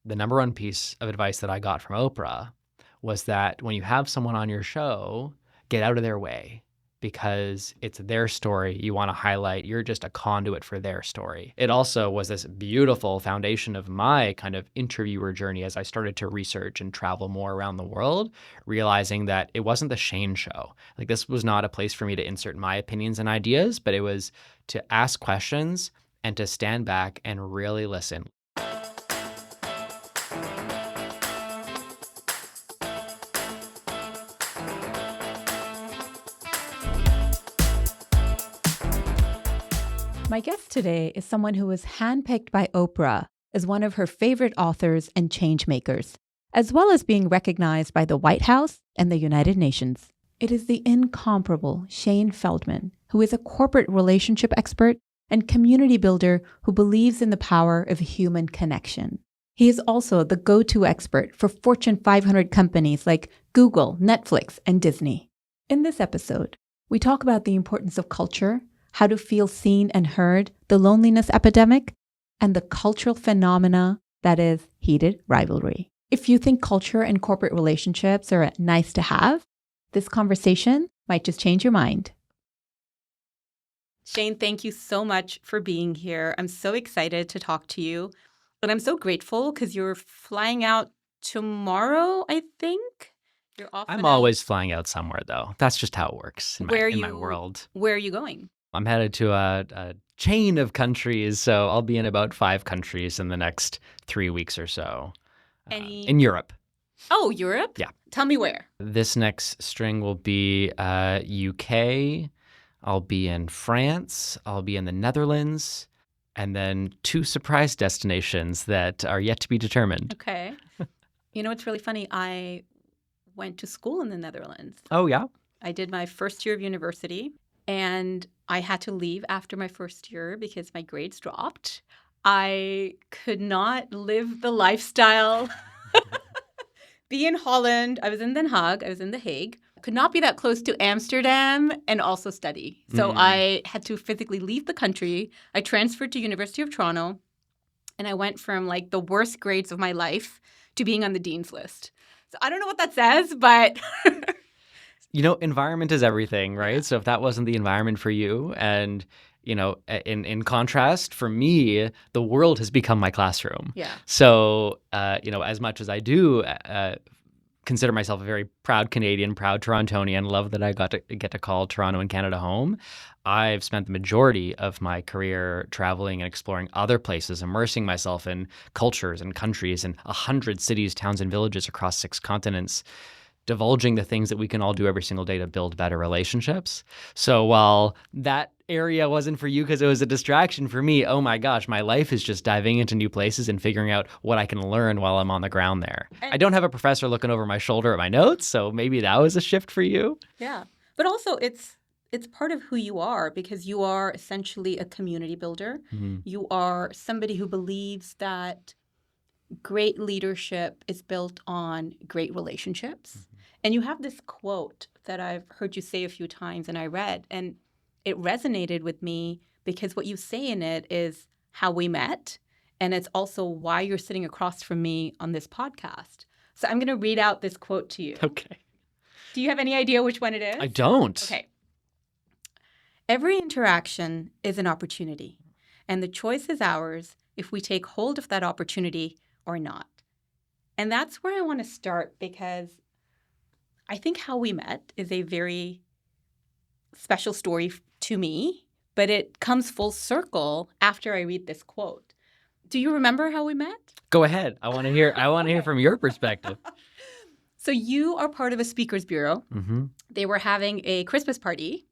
the number one piece of advice that I got from Oprah was that when you have someone on your show, get out of their way because it's their story you want to highlight. You're just a conduit for their story. It also was this beautiful foundation of my kind of interviewer journey as I started to research and travel more around the world, realizing that it wasn't the Shane show. Like, this was not a place for me to insert my opinions and ideas, but it was to ask questions and to stand back and really listen. My guest today is someone who was handpicked by Oprah as one of her favorite authors and changemakers, as well as being recognized by the White House and the United Nations. It is the incomparable Shane Feldman, who is a corporate relationship expert and community builder who believes in the power of human connection. He is also the go-to expert for Fortune 500 companies like Google, Netflix, and Disney. In this episode, we talk about the importance of culture, how to feel seen and heard, the loneliness epidemic, and the cultural phenomena that is heated rivalry. If you think culture and corporate relationships are nice to have, this conversation might just change your mind. Shane, thank you so much for being here. I'm so excited to talk to you. And I'm so grateful because you're flying out tomorrow, I think. You're off. I'm always flying out somewhere, though. That's just how it works in my world. Where are you going? I'm headed to a chain of countries, so I'll be in about 5 countries in the next 3 weeks or so. In Europe. Oh, Europe? Yeah. Tell me where. This next string will be UK. I'll be in France. I'll be in the Netherlands. And then 2 surprise destinations that are yet to be determined. Okay. You know, it's really funny. I went to school in the Netherlands. Oh, yeah? I did my first year of university. And I had to leave after my first year because my grades dropped. I could not live the lifestyle. Be in Holland. I was in Den Haag. I was in The Hague. Could not be that close to Amsterdam and also study. So I had to physically leave the country. I transferred to University of Toronto. And I went from like the worst grades of my life to being on the dean's list. So I don't know what that says, but... You know, environment is everything, right? So if that wasn't the environment for you, and, you know, in contrast, for me, the world has become my classroom. Yeah. So, you know, as much as I do consider myself a very proud Canadian, proud Torontonian, love that I get to call Toronto and Canada home, I've spent the majority of my career traveling and exploring other places, immersing myself in cultures and countries in 100 cities, towns, and villages across 6 continents, divulging the things that we can all do every single day to build better relationships. So while that area wasn't for you because it was a distraction, for me, oh my gosh, my life is just diving into new places and figuring out what I can learn while I'm on the ground there. I don't have a professor looking over my shoulder at my notes, so maybe that was a shift for you. Yeah. But also it's part of who you are because you are essentially a community builder. Mm-hmm. You are somebody who believes that great leadership is built on great relationships. Mm-hmm. And you have this quote that I've heard you say a few times and I read, and it resonated with me because what you say in it is how we met, and it's also why you're sitting across from me on this podcast. So I'm going to read out this quote to you. Okay. Do you have any idea which one it is? I don't. Okay. Every interaction is an opportunity, and the choice is ours if we take hold of that opportunity or not. And that's where I want to start because I think how we met is a very special story to me, but it comes full circle after I read this quote. Do you remember how we met? Go ahead. I want to hear. I want to hear from your perspective. So you are part of a speakers bureau. Mm-hmm. They were having a Christmas party,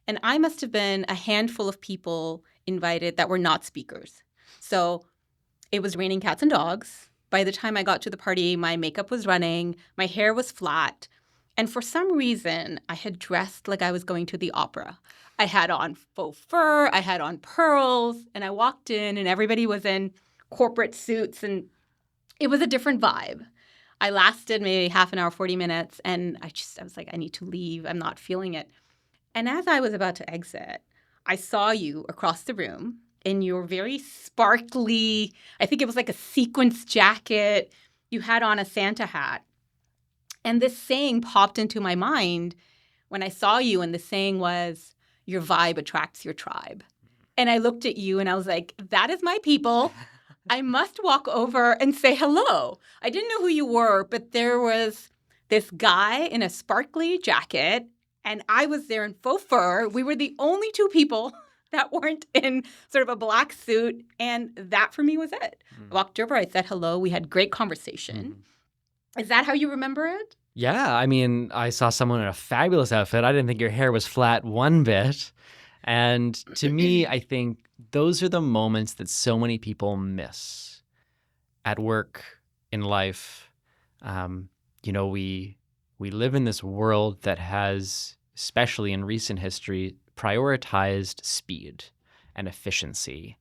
and I must have been a handful of people invited that were not speakers. So it was raining cats and dogs. By the time I got to the party, my makeup was running, my hair was flat. And for some reason, I had dressed like I was going to the opera. I had on faux fur, I had on pearls, and I walked in and everybody was in corporate suits and it was a different vibe. I lasted maybe half an hour, 40 minutes, and I was like, I need to leave. I'm not feeling it. And as I was about to exit, I saw you across the room in your very sparkly, I think it was like a sequence jacket. You had on a Santa hat. And this saying popped into my mind when I saw you, and the saying was, your vibe attracts your tribe. And I looked at you and I was like, that is my people. I must walk over and say hello. I didn't know who you were, but there was this guy in a sparkly jacket, and I was there in faux fur. We were the only two people that weren't in sort of a black suit, and that for me was it. I walked over, I said hello, we had great conversation. Is that how you remember it? Yeah, I mean, I saw someone in a fabulous outfit. I didn't think your hair was flat one bit. And to me, I think those are the moments that so many people miss at work, in life. We live in this world that has, especially in recent history, prioritized speed and efficiency.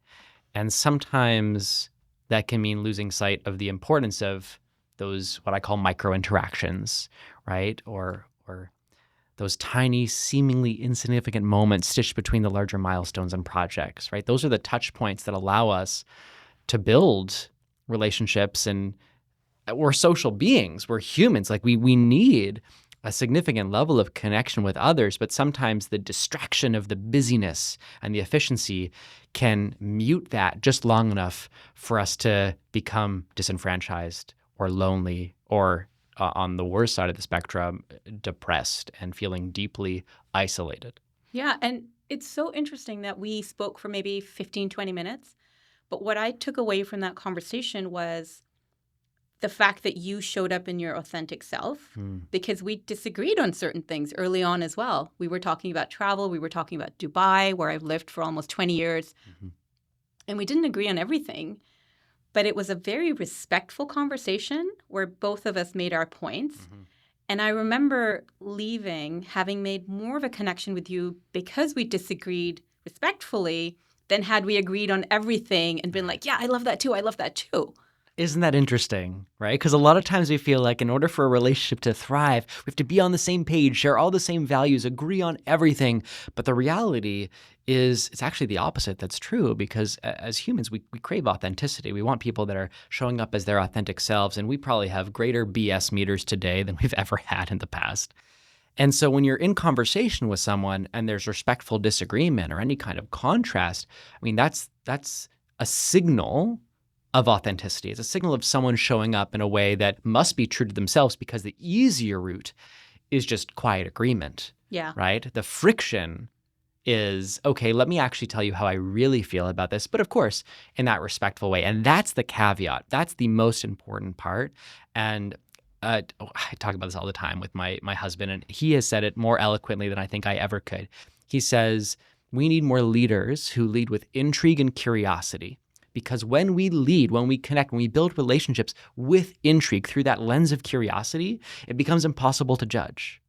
And sometimes that can mean losing sight of the importance of those, what I call micro interactions, right? Or those tiny, seemingly insignificant moments stitched between the larger milestones and projects, right? Those are the touch points that allow us to build relationships, and we're social beings. We're humans. Like we need a significant level of connection with others, but sometimes the distraction of the busyness and the efficiency can mute that just long enough for us to become disenfranchised or lonely, or on the worst side of the spectrum, depressed and feeling deeply isolated. Yeah, and it's so interesting that we spoke for maybe 15, 20 minutes. But what I took away from that conversation was the fact that you showed up in your authentic self, because we disagreed on certain things early on as well. We were talking about travel. We were talking about Dubai, where I've lived for almost 20 years. And we didn't agree on everything. But it was a very respectful conversation where both of us made our points. And I remember leaving, having made more of a connection with you because we disagreed respectfully than had we agreed on everything and been like, yeah, I love that too. I love that too. Isn't that interesting, right? Because a lot of times we feel like in order for a relationship to thrive, we have to be on the same page, share all the same values, agree on everything. But the reality is it's actually the opposite that's true, because as humans, we crave authenticity. We want people that are showing up as their authentic selves, and we probably have greater BS meters today than we've ever had in the past. And so when you're in conversation with someone and there's respectful disagreement or any kind of contrast, I mean, that's a signal of authenticity. It's a signal of someone showing up in a way that must be true to themselves, because the easier route is just quiet agreement. Yeah. Right? The friction is, okay, let me actually tell you how I really feel about this. But of course, in that respectful way. And that's the caveat. That's the most important part. And I talk about this all the time with my husband, and he has said it more eloquently than I think I ever could. He says, we need more leaders who lead with intrigue and curiosity. Because when we lead, when we connect, when we build relationships with intrigue through that lens of curiosity, it becomes impossible to judge.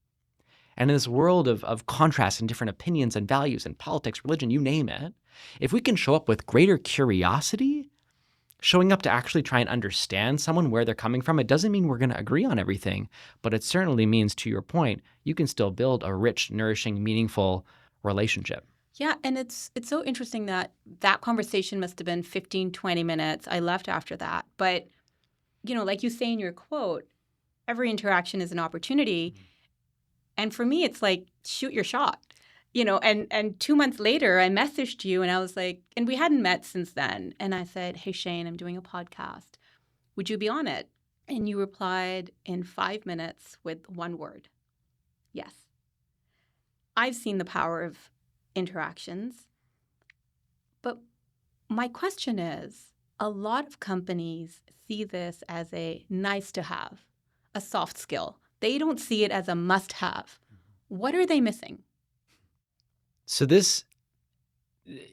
And in this world of contrast and different opinions and values and politics, religion, you name it, if we can show up with greater curiosity, showing up to actually try and understand someone, where they're coming from, it doesn't mean we're going to agree on everything, but it certainly means, to your point, you can still build a rich, nourishing, meaningful relationship. Yeah, and it's so interesting that conversation must have been 15, 20 minutes. I left after that. But, like you say in your quote, every interaction is an opportunity. And for me, it's like, shoot your shot. And 2 months later, I messaged you and I was like, and we hadn't met since then. And I said, hey, Shane, I'm doing a podcast. Would you be on it? And you replied in 5 minutes with one word. Yes. I've seen the power of interactions. But my question is, a lot of companies see this as a nice to have, a soft skill. They don't see it as a must have. What are they missing? So this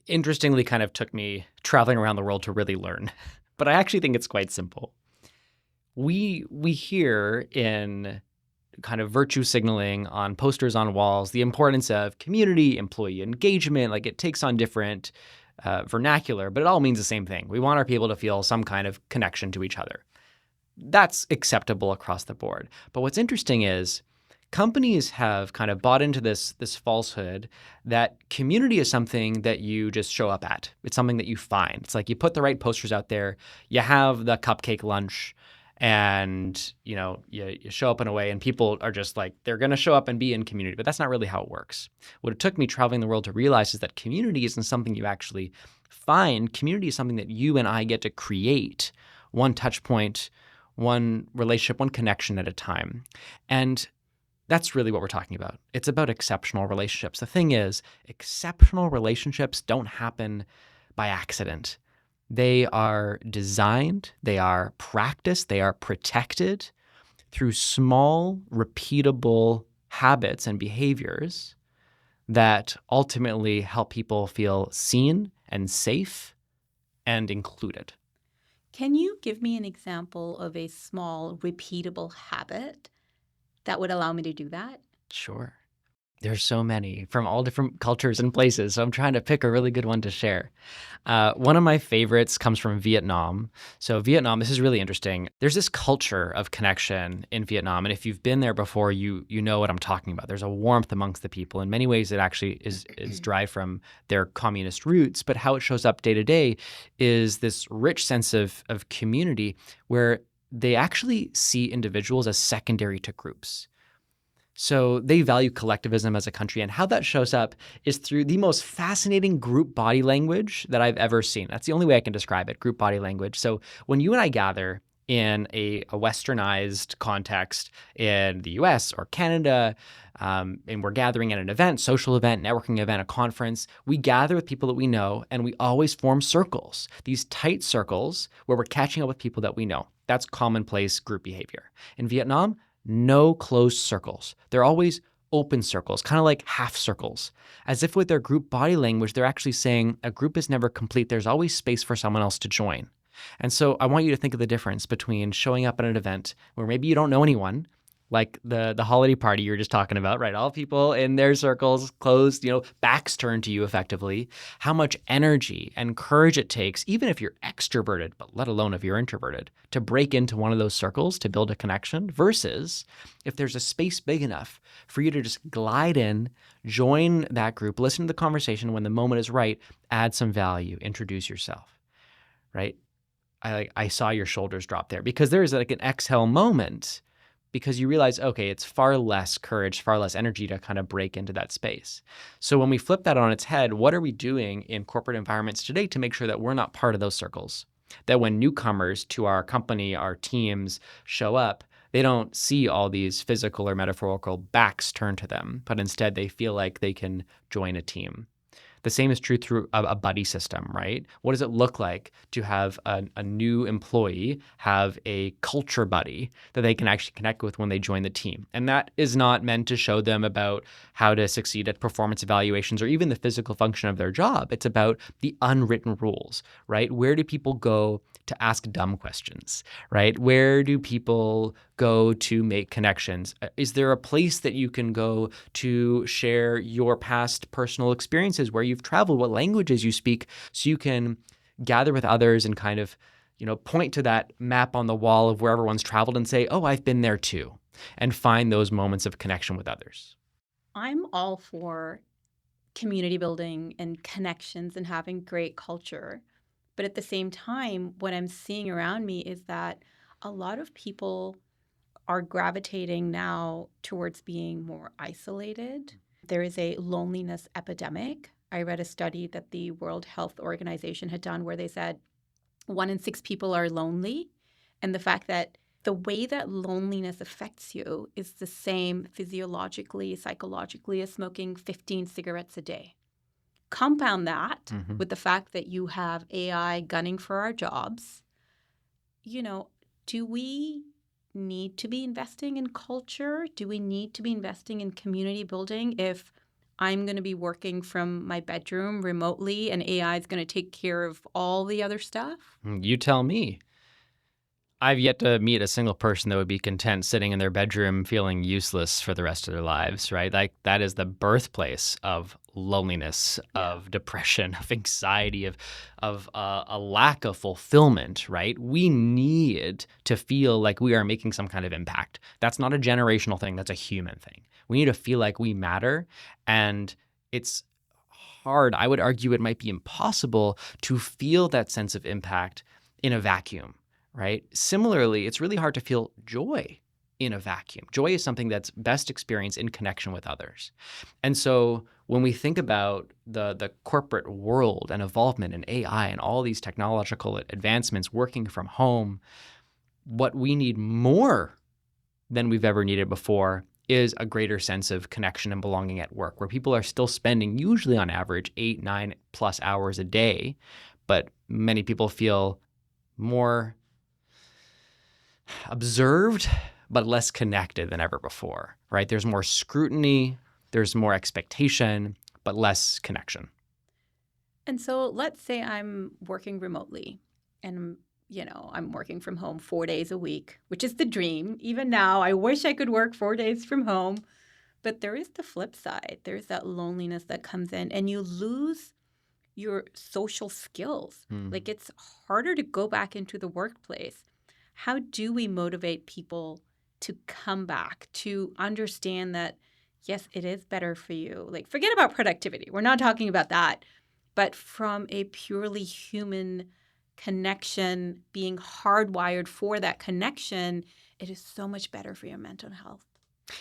interestingly kind of took me traveling around the world to really learn, but I actually think it's quite simple. We hear in kind of virtue signaling on posters on walls the importance of community, employee engagement. Like, it takes on different vernacular, but it all means the same thing. We want our people to feel some kind of connection to each other. That's acceptable across the board. But what's interesting is companies have kind of bought into this falsehood that community is something that you just show up at. It's something that you find. It's like you put the right posters out there, you have the cupcake lunch, and you show up in a way, and people are just like, they're going to show up and be in community. But that's not really how it works. What it took me traveling the world to realize is that community isn't something you actually find. Community is something that you and I get to create, one touch point, one relationship, one connection at a time. And that's really what we're talking about. It's about exceptional relationships. The thing is, exceptional relationships don't happen by accident. They are designed, they are practiced, they are protected through small, repeatable habits and behaviors that ultimately help people feel seen and safe and included. Can you give me an example of a small, repeatable habit that would allow me to do that? Sure. There's so many from all different cultures and places, so I'm trying to pick a really good one to share. One of my favorites comes from Vietnam. So Vietnam, this is really interesting. There's this culture of connection in Vietnam, and if you've been there before, you know what I'm talking about. There's a warmth amongst the people. In many ways, it actually is derived from their communist roots, but how it shows up day to day is this rich sense of community where they actually see individuals as secondary to groups. So they value collectivism as a country, and how that shows up is through the most fascinating group body language that I've ever seen. That's the only way I can describe it, group body language. So when you and I gather in a westernized context in the US or Canada, and we're gathering at an event, social event, networking event, a conference, we gather with people that we know, and we always form circles, these tight circles where we're catching up with people that we know. That's commonplace group behavior. In Vietnam, no closed circles. They're always open circles, kind of like half circles. As if with their group body language, they're actually saying a group is never complete. There's always space for someone else to join. And so I want you to think of the difference between showing up at an event where maybe you don't know anyone, like the holiday party you were just talking about, right? All people in their circles, closed, backs turned to you effectively. How much energy and courage it takes, even if you're extroverted, but let alone if you're introverted, to break into one of those circles to build a connection versus if there's a space big enough for you to just glide in, join that group, listen to the conversation when the moment is right, add some value, introduce yourself, right? I saw your shoulders drop there because there is like an exhale moment because you realize, okay, it's far less courage, far less energy to kind of break into that space. So when we flip that on its head, what are we doing in corporate environments today to make sure that we're not part of those circles? That when newcomers to our company, our teams show up, they don't see all these physical or metaphorical backs turned to them, but instead they feel like they can join a team. The same is true through a buddy system, right? What does it look like to have a new employee have a culture buddy that they can actually connect with when they join the team? And that is not meant to show them about how to succeed at performance evaluations or even the physical function of their job. It's about the unwritten rules, right? Where do people go to ask dumb questions, right? Where do people go to make connections? Is there a place that you can go to share your past personal experiences, where you've traveled, what languages you speak, so you can gather with others and kind of, point to that map on the wall of where everyone's traveled and say, oh, I've been there too, and find those moments of connection with others. I'm all for community building and connections and having great culture. But at the same time, what I'm seeing around me is that a lot of people are gravitating now towards being more isolated. There is a loneliness epidemic. I read a study that the World Health Organization had done where they said 1 in 6 people are lonely. And the fact that the way that loneliness affects you is the same physiologically, psychologically as smoking 15 cigarettes a day. Compound that with the fact that you have AI gunning for our jobs. Do we need to be investing in culture? Do we need to be investing in community building if I'm going to be working from my bedroom remotely and AI is going to take care of all the other stuff? You tell me. I've yet to meet a single person that would be content sitting in their bedroom feeling useless for the rest of their lives, right? Like that is the birthplace of loneliness, of depression, of anxiety, of a lack of fulfillment, right? We need to feel like we are making some kind of impact. That's not a generational thing, that's a human thing. We need to feel like we matter, and it's hard. I would argue it might be impossible to feel that sense of impact in a vacuum. Right? Similarly, it's really hard to feel joy in a vacuum. Joy is something that's best experienced in connection with others. And so when we think about the corporate world and involvement in AI and all these technological advancements, working from home, what we need more than we've ever needed before is a greater sense of connection and belonging at work, where people are still spending usually on average 8, 9+ hours a day, but many people feel more observed but less connected than ever before, right? There's more scrutiny, there's more expectation, but less connection. And so let's say I'm working remotely and I'm working from home 4 days a week, which is the dream. Even now, I wish I could work 4 days from home. But there is the flip side. There's that loneliness that comes in, and you lose your social skills. Like it's harder to go back into the workplace. How do we motivate people to come back, to understand that, yes, it is better for you? Like, forget about productivity. We're not talking about that. But from a purely human connection, being hardwired for that connection, it is so much better for your mental health.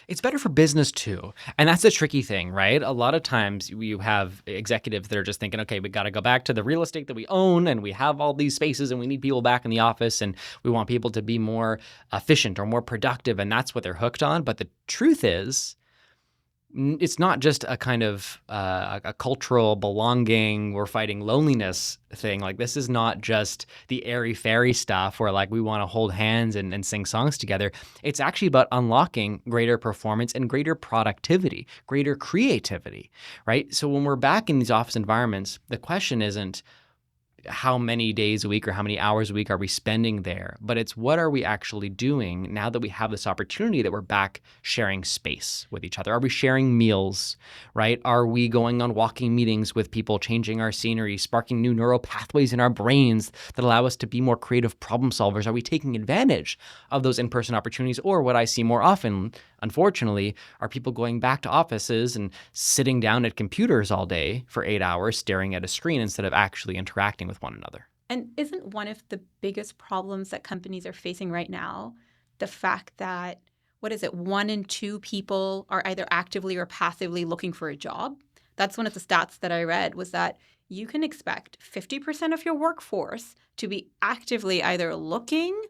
It's better for business too. And that's a tricky thing, right? A lot of times you have executives that are just thinking, okay, we got to go back to the real estate that we own and we have all these spaces and we need people back in the office and we want people to be more efficient or more productive. And that's what they're hooked on. But the truth is, it's not just a kind of a cultural belonging, we're fighting loneliness thing. Like this is not just the airy-fairy stuff where like we want to hold hands and sing songs together. It's actually about unlocking greater performance and greater productivity, greater creativity, right? So when we're back in these office environments, the question isn't how many days a week or how many hours a week are we spending there, but it's what are we actually doing now that we have this opportunity that we're back sharing space with each other? Are we sharing meals, right? Are we going on walking meetings with people, changing our scenery, sparking new neural pathways in our brains that allow us to be more creative problem solvers? Are we taking advantage of those in-person opportunities? Or what I see more often, unfortunately, are people going back to offices and sitting down at computers all day for 8 hours, staring at a screen instead of actually interacting with one another. And isn't one of the biggest problems that companies are facing right now the fact that, 1 in 2 people are either actively or passively looking for a job? That's one of the stats that I read, was that you can expect 50% of your workforce to be actively either looking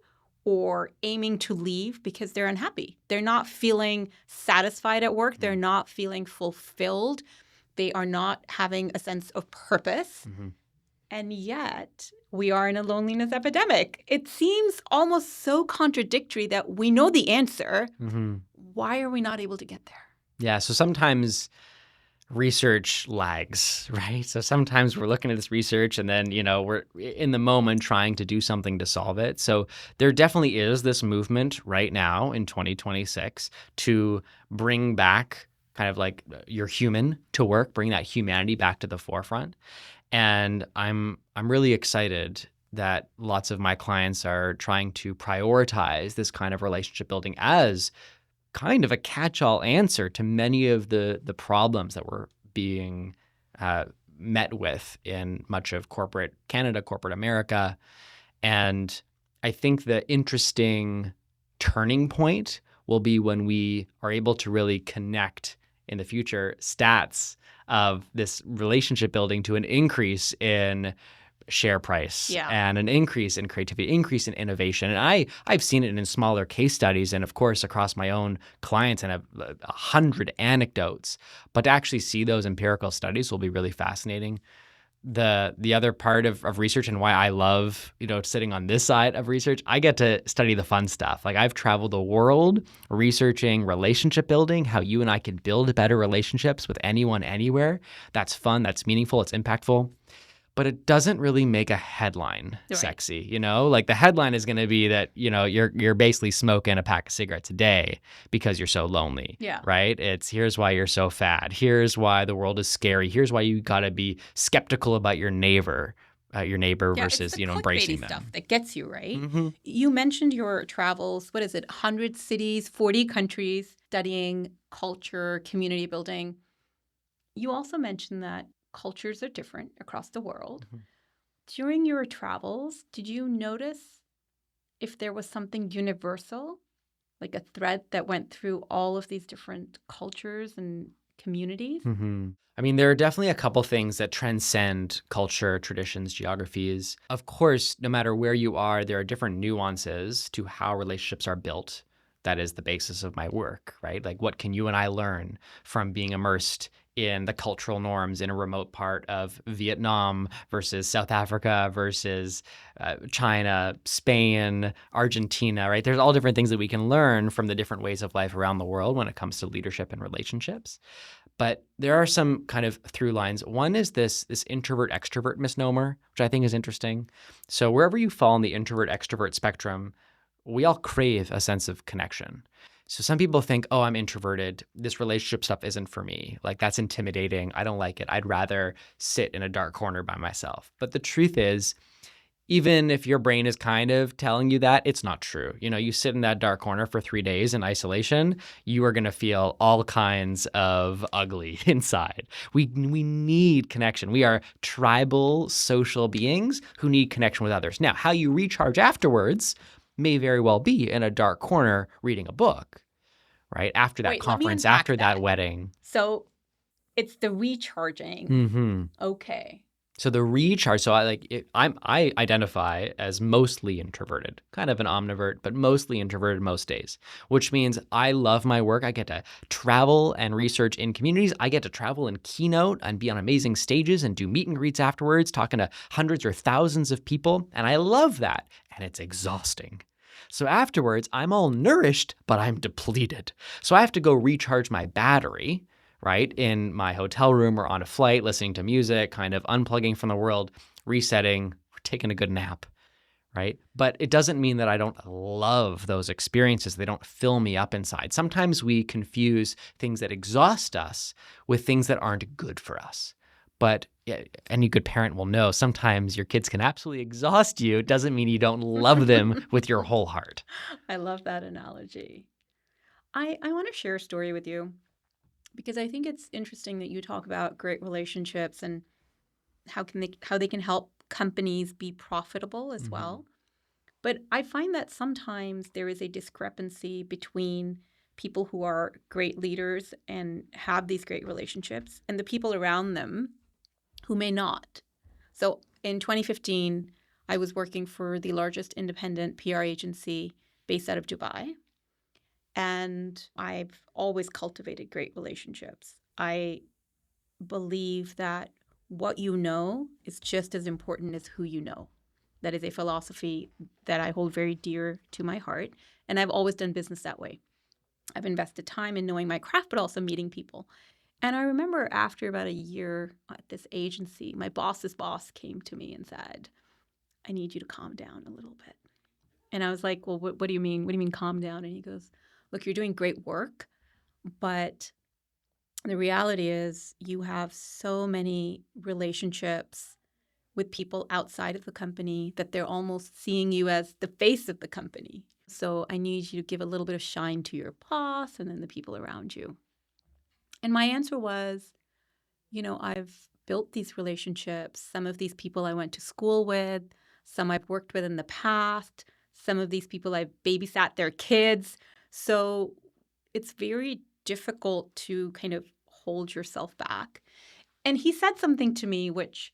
or aiming to leave because they're unhappy. They're not feeling satisfied at work. They're not feeling fulfilled. They are not having a sense of purpose. And yet we are in a loneliness epidemic. It seems almost so contradictory that we know the answer. Why are we not able to get there? Yeah, so sometimes research lags, right? So sometimes we're looking at this research and then, we're in the moment trying to do something to solve it. So there definitely is this movement right now in 2026 to bring back kind of like you're human to work, bring that humanity back to the forefront. And I'm really excited that lots of my clients are trying to prioritize this kind of relationship building as kind of a catch-all answer to many of the problems that we're being met with in much of corporate Canada, corporate America. And I think the interesting turning point will be when we are able to really connect in the future stats of this relationship building to an increase in share price and an increase in creativity, increase in innovation. And I've seen it in smaller case studies and, of course, across my own clients, and have 100 anecdotes. But to actually see those empirical studies will be really fascinating. The other part of research and why I love, sitting on this side of research, I get to study the fun stuff. Like I've traveled the world researching relationship building, how you and I can build better relationships with anyone, anywhere. That's fun, that's meaningful, it's impactful. but it doesn't really make a headline Right. sexy, Like the headline is going to be that, you're basically smoking a pack of cigarettes a day because you're so lonely. Yeah. Right? It's here's why you're so fat. Here's why the world is scary. Here's why you got to be skeptical about your neighbor versus, it's the embracing clickbaity them. stuff that gets you, right? Mm-hmm. You mentioned your travels, 100 cities, 40 countries, studying culture, community building. You also mentioned that cultures are different across the world. Mm-hmm. During your travels, did you notice if there was something universal, like a thread that went through all of these different cultures and communities? Mm-hmm. I mean, there are definitely a couple things that transcend culture, traditions, geographies. Of course, no matter where you are, there are different nuances to how relationships are built. That is the basis of my work, right? Like, what can you and I learn from being immersed in the cultural norms in a remote part of Vietnam versus South Africa versus China, Spain, Argentina, right? There's all different things that we can learn from the different ways of life around the world when it comes to leadership and relationships. But there are some kind of through lines. One is this introvert extrovert misnomer, which I think is interesting. So wherever you fall in the introvert extrovert spectrum, we all crave a sense of connection. So some people think, oh, I'm introverted. This relationship stuff isn't for me. Like, that's intimidating. I don't like it. I'd rather sit in a dark corner by myself. But the truth is, even if your brain is kind of telling you that, it's not true. You sit in that dark corner for 3 days in isolation, you are going to feel all kinds of ugly inside. We need connection. We are tribal social beings who need connection with others. Now, how you recharge afterwards may very well be in a dark corner reading a book, right? After that Wait, let me conference, unpack after that wedding. So it's the recharging. Mm-hmm. Okay. So the recharge. So I identify as mostly introverted, kind of an omnivert, but mostly introverted most days, which means I love my work. I get to travel and research in communities. I get to travel and keynote and be on amazing stages and do meet and greets afterwards, talking to hundreds or thousands of people. And I love that. And it's exhausting. So afterwards, I'm all nourished, but I'm depleted. So I have to go recharge my battery, right, in my hotel room or on a flight, listening to music, kind of unplugging from the world, resetting, taking a good nap, right? But it doesn't mean that I don't love those experiences. They don't fill me up inside. Sometimes we confuse things that exhaust us with things that aren't good for us. But any good parent will know sometimes your kids can absolutely exhaust you. It doesn't mean you don't love them with your whole heart. I love that analogy. I want to share a story with you because I think it's interesting that you talk about great relationships and how they can help companies be profitable as well. But I find that sometimes there is a discrepancy between people who are great leaders and have these great relationships and the people around them who may not. So in 2015, I was working for the largest independent PR agency based out of Dubai. And I've always cultivated great relationships. I believe that what you know is just as important as who you know. That is a philosophy that I hold very dear to my heart. And I've always done business that way. I've invested time in knowing my craft, but also meeting people. And I remember after about a year at this agency, my boss's boss came to me and said, I need you to calm down a little bit. And I was like, well, what do you mean? What do you mean calm down? And he goes, look, you're doing great work, but the reality is you have so many relationships with people outside of the company that they're almost seeing you as the face of the company. So I need you to give a little bit of shine to your boss and then the people around you. And my answer was, I've built these relationships. Some of these people I went to school with, some I've worked with in the past, some of these people I've babysat their kids. So it's very difficult to kind of hold yourself back. And he said something to me which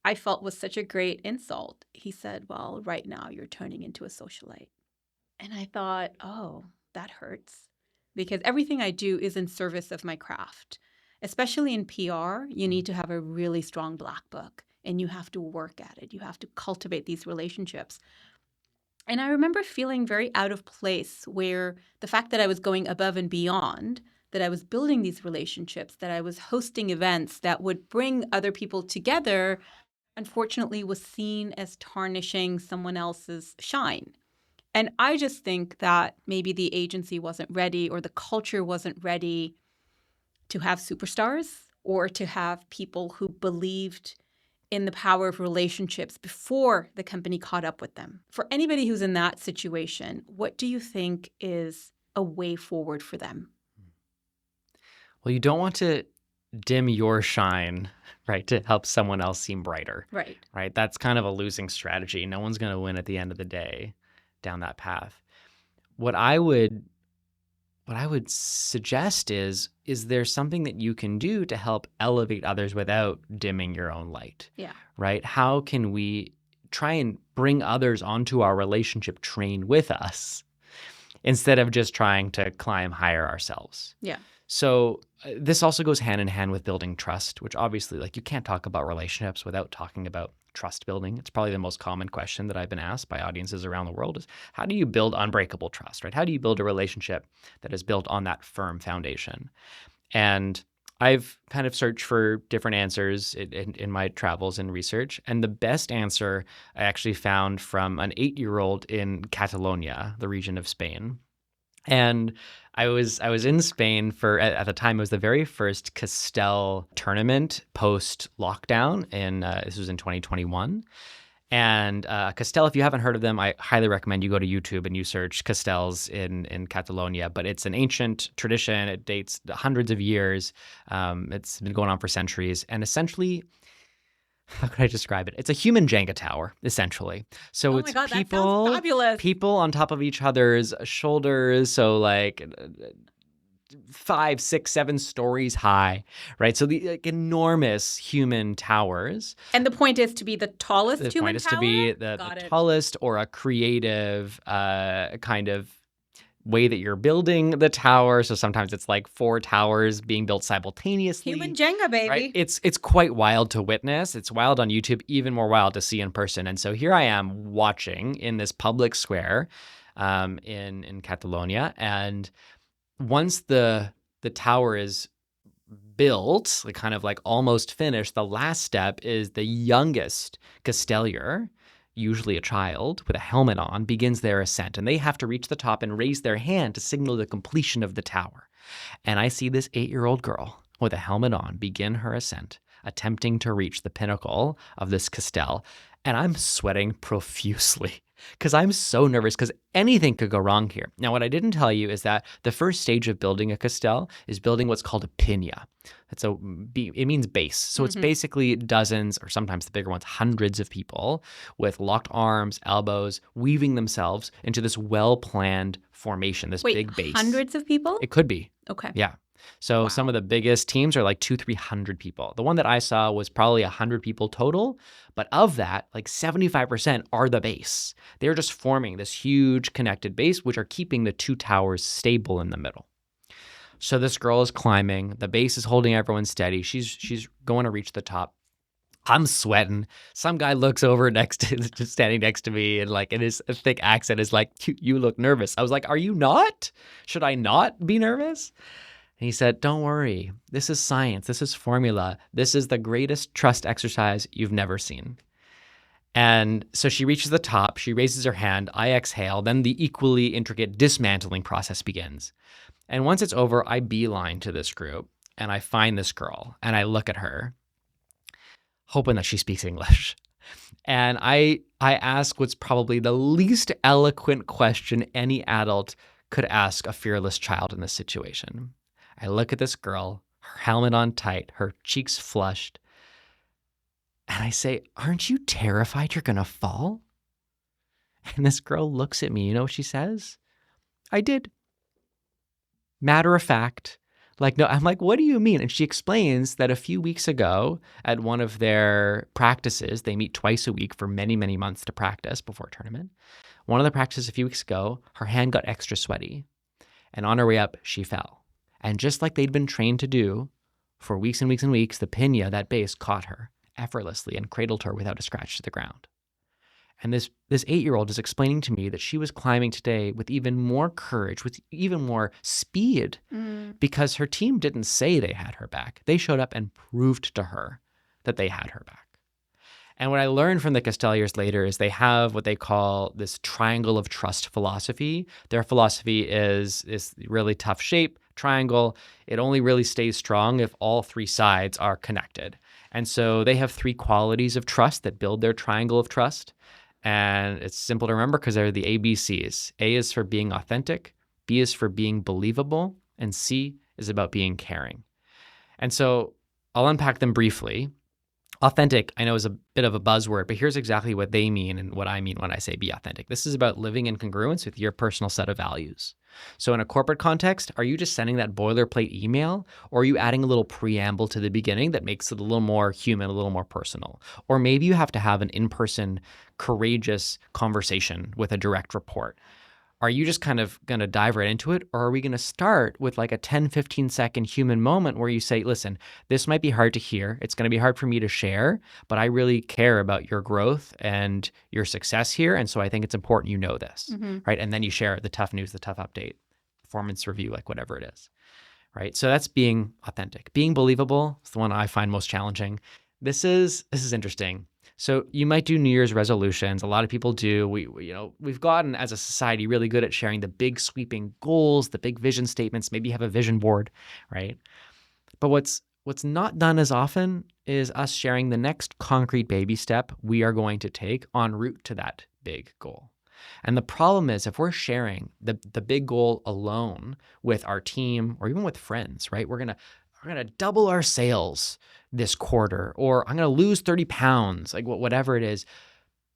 I felt was such a great insult. He said, well, right now you're turning into a socialite. And I thought, oh, that hurts because everything I do is in service of my craft. Especially in PR, you need to have a really strong black book and you have to work at it. You have to cultivate these relationships. And I remember feeling very out of place where the fact that I was going above and beyond, that I was building these relationships, that I was hosting events that would bring other people together, unfortunately was seen as tarnishing someone else's shine. And I just think that maybe the agency wasn't ready or the culture wasn't ready to have superstars or to have people who believed in the power of relationships before the company caught up with them. For anybody who's in that situation, what do you think is a way forward for them? Well, you don't want to dim your shine, right, to help someone else seem brighter. Right? That's kind of a losing strategy. No one's going to win at the end of the day down that path. What I would suggest is there something that you can do to help elevate others without dimming your own light? Yeah. Right? How can we try and bring others onto our relationship train with us instead of just trying to climb higher ourselves? Yeah. So this also goes hand in hand with building trust, which obviously, like, you can't talk about relationships without talking about trust building. It's probably the most common question that I've been asked by audiences around the world is, how do you build unbreakable trust, right? How do you build a relationship that is built on that firm foundation? And I've kind of searched for different answers in my travels and research. And the best answer I actually found from an 8-year-old in Catalonia, the region of Spain. And I was in Spain for, at the time, it was the very first Castell tournament post lockdown, and this was in 2021. And Castell, if you haven't heard of them, I highly recommend you go to YouTube and you search Castells in Catalonia. But it's an ancient tradition. It dates hundreds of years. It's been going on for centuries. And essentially, how could I describe it? It's a human Jenga tower, essentially. So it's that sounds fabulous. people on top of each other's shoulders. So like 5, 6, 7 stories high, right? So the enormous human towers. And the point is to be the tallest The human point is tower? to be the tallest or a creative kind of way that you're building the tower. So sometimes it's like 4 towers being built simultaneously. Human Jenga, baby. Right? It's quite wild to witness. It's wild on YouTube, even more wild to see in person. And so here I am watching in this public square in Catalonia. And once the tower is built, like kind of like almost finished, the last step is the youngest Castellier, usually a child with a helmet on, begins their ascent. And they have to reach the top and raise their hand to signal the completion of the tower. And I see this 8-year-old girl with a helmet on begin her ascent, attempting to reach the pinnacle of this Castell. And I'm sweating profusely because I'm so nervous because anything could go wrong here. Now, what I didn't tell you is that the first stage of building a Castell is building what's called a piña. It means base. So it's basically dozens, or sometimes the bigger ones, hundreds of people with locked arms, elbows, weaving themselves into this well-planned formation, this big base. Hundreds of people? It could be. Okay. Yeah. So some of the biggest teams are like 200-300 people. The one that I saw was probably 100 people total, but of that, like 75% are the base. They're just forming this huge connected base, which are keeping the 2 towers stable in the middle. So this girl is climbing. The base is holding everyone steady. She's going to reach the top. I'm sweating. Some guy looks over just standing next to me, and like in his thick accent is like, "You look nervous." I was like, "Are you not? Should I not be nervous?" And he said, "Don't worry. This is science. This is formula. This is the greatest trust exercise you've never seen." And so she reaches the top. She raises her hand. I exhale. Then the equally intricate dismantling process begins. And once it's over, I beeline to this group and I find this girl and I look at her, hoping that she speaks English. And I ask what's probably the least eloquent question any adult could ask a fearless child in this situation. I look at this girl, her helmet on tight, her cheeks flushed, and I say, "Aren't you terrified you're going to fall?" And this girl looks at me. You know what she says? "I did." Matter of fact. Like, no, I'm like, "What do you mean?" And she explains that a few weeks ago at one of their practices, they meet twice a week for many, many months to practice before a tournament. One of the practices a few weeks ago, her hand got extra sweaty. And on her way up, she fell. And just like they'd been trained to do for weeks and weeks and weeks, the piña, that base, caught her effortlessly and cradled her without a scratch to the ground. And this 8-year-old is explaining to me that she was climbing today with even more courage, with even more speed, because her team didn't say they had her back. They showed up and proved to her that they had her back. And what I learned from the Castelliers later is they have what they call this triangle of trust philosophy. Their philosophy is this really tough shape, triangle. It only really stays strong if all three sides are connected. And so they have three qualities of trust that build their triangle of trust. And it's simple to remember because they're the ABCs. A is for being authentic, B is for being believable, and C is about being caring. And so I'll unpack them briefly. Authentic, I know, is a bit of a buzzword, but here's exactly what they mean and what I mean when I say be authentic. This is about living in congruence with your personal set of values. So in a corporate context, are you just sending that boilerplate email, or are you adding a little preamble to the beginning that makes it a little more human, a little more personal? Or maybe you have to have an in-person, courageous conversation with a direct report. Are you just kind of going to dive right into it? Or are we going to start with like a 10, 15 second human moment where you say, listen, this might be hard to hear. It's going to be hard for me to share, but I really care about your growth and your success here. And so I think it's important you know this, right? And then you share the tough news, the tough update, performance review, like whatever it is, right? So that's being authentic. Being believable is the one I find most challenging. This is interesting. So you might do New Year's resolutions. A lot of people do. We've gotten as a society really good at sharing the big sweeping goals, the big vision statements. Maybe you have a vision board, right? But what's not done as often is us sharing the next concrete baby step we are going to take en route to that big goal. And the problem is if we're sharing the big goal alone with our team or even with friends, right? We're gonna double our sales this quarter, or I'm gonna lose 30 pounds, like whatever it is.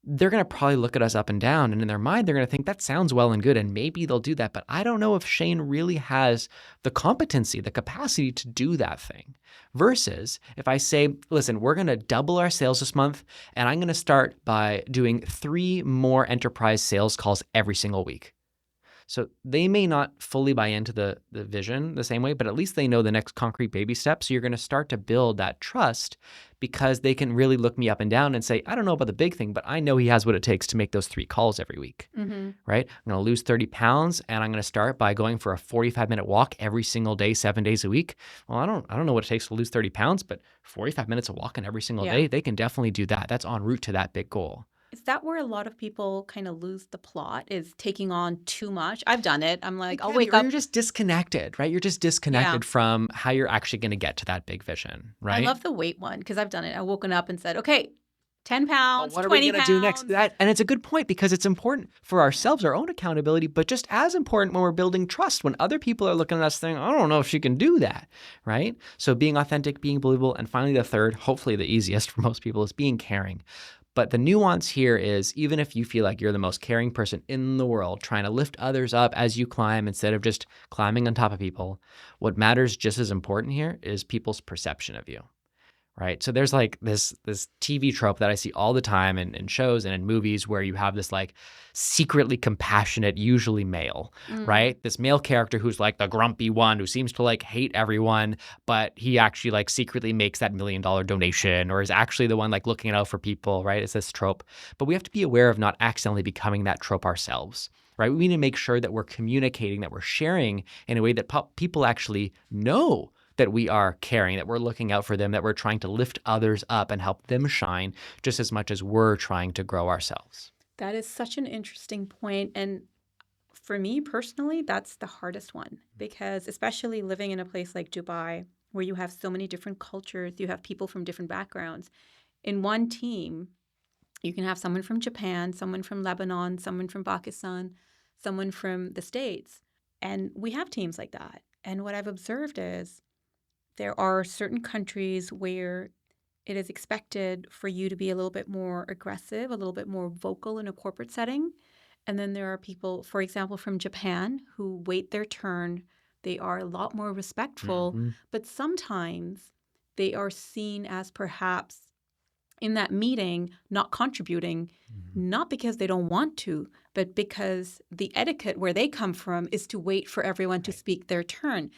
They're gonna probably look at us up and down, and in their mind, they're gonna think that sounds well and good, and maybe they'll do that. But I don't know if Shane really has the competency, the capacity to do that thing. Versus if I say, listen, we're gonna double our sales this month, and I'm gonna start by doing 3 more enterprise sales calls every single week. So they may not fully buy into the vision the same way, but at least they know the next concrete baby step. So you're going to start to build that trust because they can really look me up and down and say, I don't know about the big thing, but I know he has what it takes to make those 3 calls every week, right? I'm going to lose 30 pounds and I'm going to start by going for a 45-minute walk every single day, 7 days a week. Well, I don't know what it takes to lose 30 pounds, but 45 minutes of walking every single day, they can definitely do that. That's en route to that big goal. Is that where a lot of people kind of lose the plot, is taking on too much? I've done it. I'm like, I'll wake up. You're just disconnected, right? You're just disconnected from how you're actually going to get to that big vision, right? I love the weight one because I've done it. I've woken up and said, okay, 10 pounds, what 20 are we going to do next? And it's a good point because it's important for ourselves, our own accountability, but just as important when we're building trust, when other people are looking at us saying, I don't know if she can do that, right? So being authentic, being believable, and finally the third, hopefully the easiest for most people, is being caring. But the nuance here is even if you feel like you're the most caring person in the world, trying to lift others up as you climb instead of just climbing on top of people, what matters just as important here is people's perception of you, right? So there's like this TV trope that I see all the time in shows and in movies where you have this like secretly compassionate, usually male, right? This male character who's like the grumpy one who seems to like hate everyone, but he actually like secretly makes that $1 million donation or is actually the one like looking out for people, right? It's this trope. But we have to be aware of not accidentally becoming that trope ourselves, right? We need to make sure that we're communicating, that we're sharing in a way that people actually know that we are caring, that we're looking out for them, that we're trying to lift others up and help them shine just as much as we're trying to grow ourselves. That is such an interesting point. And for me personally, that's the hardest one because especially living in a place like Dubai where you have so many different cultures, you have people from different backgrounds. In one team, you can have someone from Japan, someone from Lebanon, someone from Pakistan, someone from the States. And we have teams like that. And what I've observed is there are certain countries where it is expected for you to be a little bit more aggressive, a little bit more vocal in a corporate setting. And then there are people, for example, from Japan who wait their turn. They are a lot more respectful, but sometimes they are seen as perhaps in that meeting not contributing, not because they don't want to, but because the etiquette where they come from is to wait for everyone to speak their turn.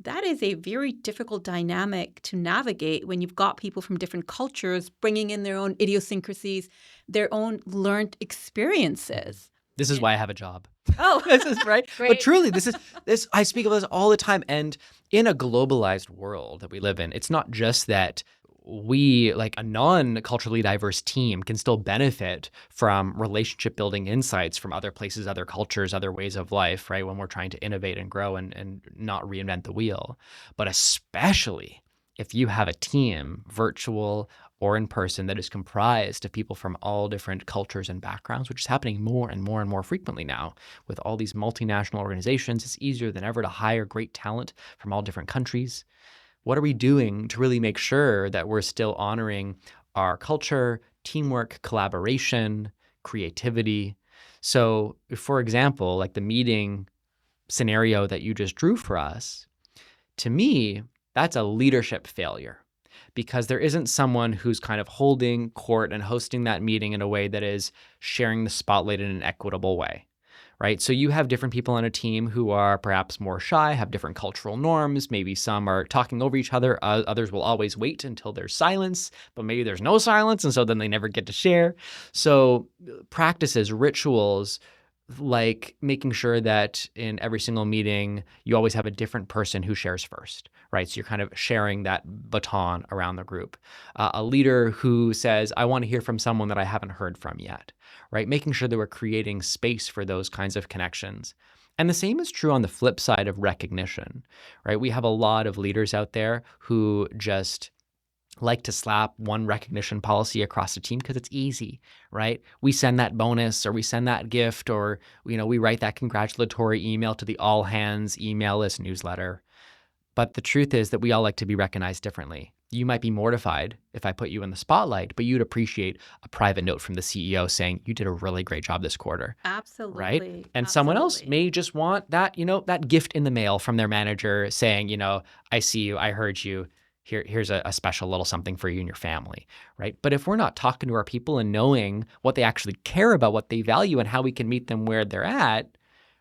That is a very difficult dynamic to navigate when you've got people from different cultures bringing in their own idiosyncrasies, their own learned experiences. This is why I have a job. Oh, This is right. Great. But truly, this I speak of this all the time. And in a globalized world that we live in, it's not just that we, like a non-culturally diverse team, can still benefit from relationship building insights from other places, other cultures, other ways of life, right? When we're trying to innovate and grow and not reinvent the wheel. But especially if you have a team, virtual or in person, that is comprised of people from all different cultures and backgrounds, which is happening more and more and more frequently now with all these multinational organizations. It's easier than ever to hire great talent from all different countries. What are we doing to really make sure that we're still honoring our culture, teamwork, collaboration, creativity? So, for example, like the meeting scenario that you just drew for us, to me, that's a leadership failure because there isn't someone who's kind of holding court and hosting that meeting in a way that is sharing the spotlight in an equitable way. Right? So you have different people on a team who are perhaps more shy, have different cultural norms. Maybe some are talking over each other. Others will always wait until there's silence, but maybe there's no silence. And so then they never get to share. So practices, rituals, like making sure that in every single meeting, you always have a different person who shares first, right? So you're kind of sharing that baton around the group. A leader who says, I want to hear from someone that I haven't heard from yet, right? Making sure that we're creating space for those kinds of connections. And the same is true on the flip side of recognition, right? We have a lot of leaders out there who just like to slap one recognition policy across the team because it's easy, right? We send that bonus or we send that gift or, we write that congratulatory email to the all hands email list newsletter. But the truth is that we all like to be recognized differently. You might be mortified if I put you in the spotlight, but you'd appreciate a private note from the CEO saying you did a really great job this quarter. Absolutely. Right? And someone else may just want that, that gift in the mail from their manager saying, I see you, I heard you. Here's a special little something for you and your family, right? But if we're not talking to our people and knowing what they actually care about, what they value, and how we can meet them where they're at,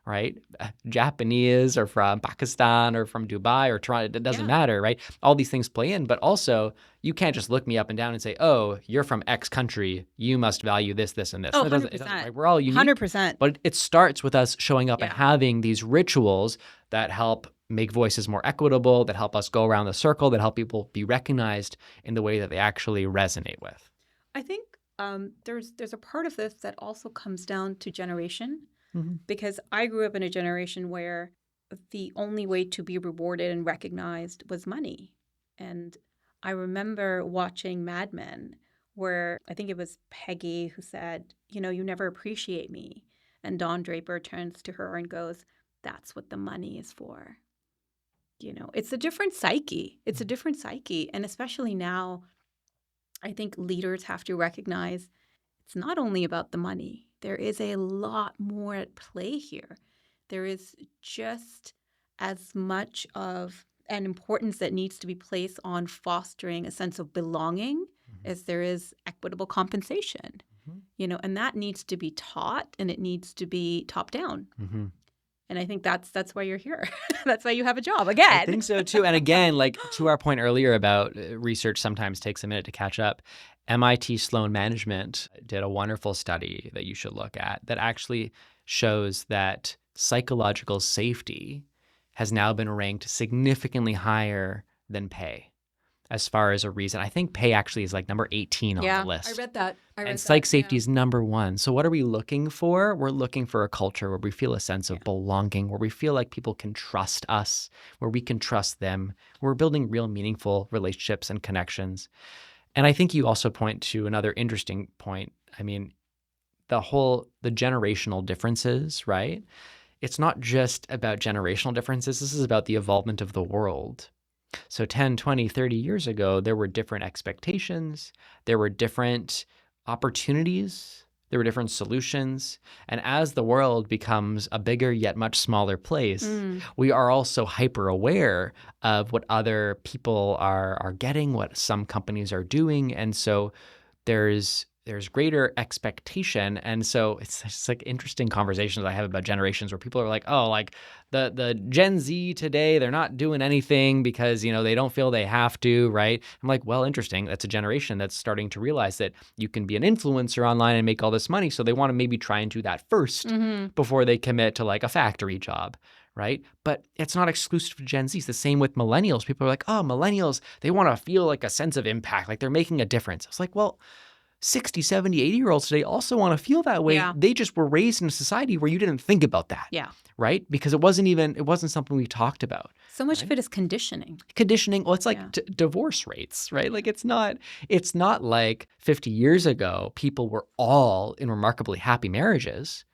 right? Japanese or from Pakistan or from Dubai or Toronto, it doesn't matter, right? All these things play in, but also you can't just look me up and down and say, oh, you're from X country, you must value this, this, and this. Oh, 100%. It doesn't, right? We're all unique. 100%. But it starts with us showing up and having these rituals that help make voices more equitable, that help us go around the circle, that help people be recognized in the way that they actually resonate with. I think there's a part of this that also comes down to generation, because I grew up in a generation where the only way to be rewarded and recognized was money. And I remember watching Mad Men where I think it was Peggy who said, you never appreciate me. And Don Draper turns to her and goes, that's what the money is for. It's a different psyche. It's a different psyche. And especially now, I think leaders have to recognize it's not only about the money. There is a lot more at play here. There is just as much of an importance that needs to be placed on fostering a sense of belonging as there is equitable compensation. And that needs to be taught, and it needs to be top down. And I think that's why you're here. That's why you have a job again. I think so too. And again, like to our point earlier about research sometimes takes a minute to catch up. MIT Sloan Management did a wonderful study that you should look at that actually shows that psychological safety has now been ranked significantly higher than pay as far as a reason. I think pay actually is like number 18 on the list. I read that. And psych safety is number 1. So what are we looking for? We're looking for a culture where we feel a sense of belonging, where we feel like people can trust us, where we can trust them, where we're building real meaningful relationships and connections. And I think you also point to another interesting point. I mean, the generational differences, right? It's not just about generational differences. This is about the evolvement of the world. So 10, 20, 30 years ago, there were different expectations, there were different opportunities, there were different solutions. And as the world becomes a bigger yet much smaller place, we are also hyper aware of what other people are getting, what some companies are doing. And so there's there's greater expectation. And so it's just like interesting conversations I have about generations where people are like, oh, like the Gen Z today, they're not doing anything because, they don't feel they have to, right? I'm like, well, interesting. That's a generation that's starting to realize that you can be an influencer online and make all this money. So they want to maybe try and do that first before they commit to like a factory job. Right? But it's not exclusive to Gen Z. It's the same with millennials. People are like, oh, millennials, they want to feel like a sense of impact, like they're making a difference. It's like, well, 60, 70, 80-year-olds today also want to feel that way. Yeah. They just were raised in a society where you didn't think about that. Yeah. Right? Because it wasn't something we talked about. So much of it is conditioning. Conditioning. Well, it's like divorce rates, right? Like it's not like 50 years ago, people were all in remarkably happy marriages.